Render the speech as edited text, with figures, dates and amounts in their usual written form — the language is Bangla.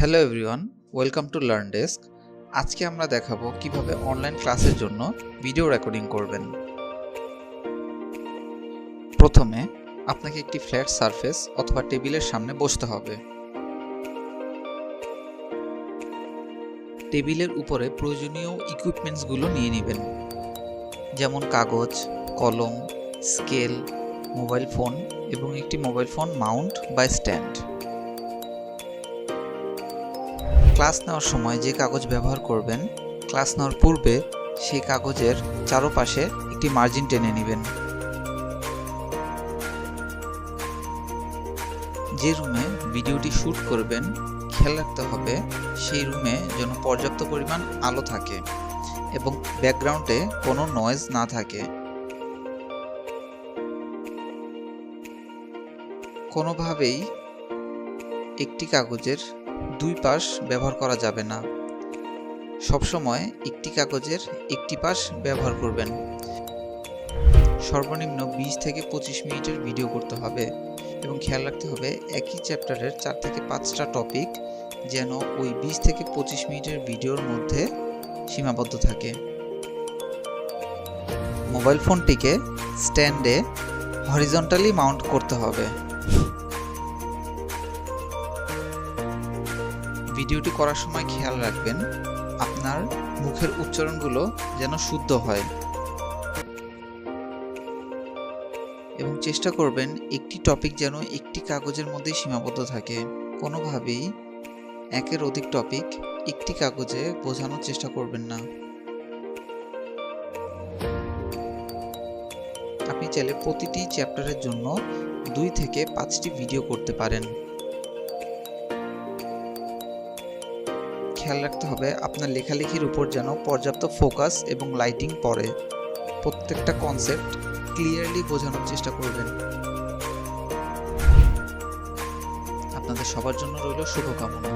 Hello everyone, welcome to LearnDesk. আজকে আমরা দেখাবো কিভাবে অনলাইন ক্লাসের জন্য ভিডিও রেকর্ডিং করবেন। প্রথমে আপনাকে একটি ফ্ল্যাট সারফেস অথবা টেবিলের সামনে বসতে হবে। টেবিলের উপরে প্রয়োজনীয় ইকুইপমেন্টসগুলো নিয়ে নেবেন, যেমন কাগজ, কলম, স্কেল, মোবাইল ফোন এবং একটি মোবাইল ফোন মাউন্ট বা স্ট্যান্ড। ক্লাস নেওয়ার সময় যে কাগজ ব্যবহার করবেন, ক্লাস নেওয়ার পূর্বে সেই কাগজের চারপাশে একটি মার্জিন টেনে নেবেন। যে রুমে ভিডিওটি শ্যুট করবেন, খেয়াল রাখতে হবে সেই রুমে যেন পর্যাপ্ত পরিমাণ আলো থাকে এবং ব্যাকগ্রাউন্ডে কোনো নয়েজ না থাকে। কোনোভাবেই একটি কাগজের দুই পাশ ব্যবহার করা যাবে না। সবসময় একটি কাগজের একটি পাশ ব্যবহার করবেন। সর্বনিম্ন 20 থেকে 25 মিনিটের ভিডিও করতে হবে এবং খেয়াল রাখতে হবে একই চ্যাপ্টারের 4 থেকে 5টা টপিক যেন ওই 20 থেকে 25 মিনিটের ভিডিওর মধ্যে সীমাবদ্ধ থাকে। মোবাইল ফোনটিকে স্ট্যান্ডে হরিজন্টালি মাউন্ট করতে হবে। ভিডিওটি করার সময় খেয়াল রাখবেন আপনার মুখের উচ্চারণগুলো যেন শুদ্ধ হয় এবং চেষ্টা করবেন একটি টপিক যেন একটি কাগজের মধ্যে সীমাবদ্ধ থাকে। কোনোভাবেই একের অধিক টপিক একটি কাগজে বোঝানোর চেষ্টা করবেন না। আপনি চাইলে প্রতিটি চ্যাপ্টারের জন্য 2 থেকে 5টি ভিডিও করতে পারেন। খেয়াল রাখতে হবে আপনার লেখালেখির উপর যেন পর্যাপ্ত ফোকাস এবং লাইটিং পড়ে। প্রত্যেকটা কনসেপ্ট ক্লিয়ারলি বোঝানোর চেষ্টা করবেন। আপনাদের সবার জন্য রইল শুভকামনা।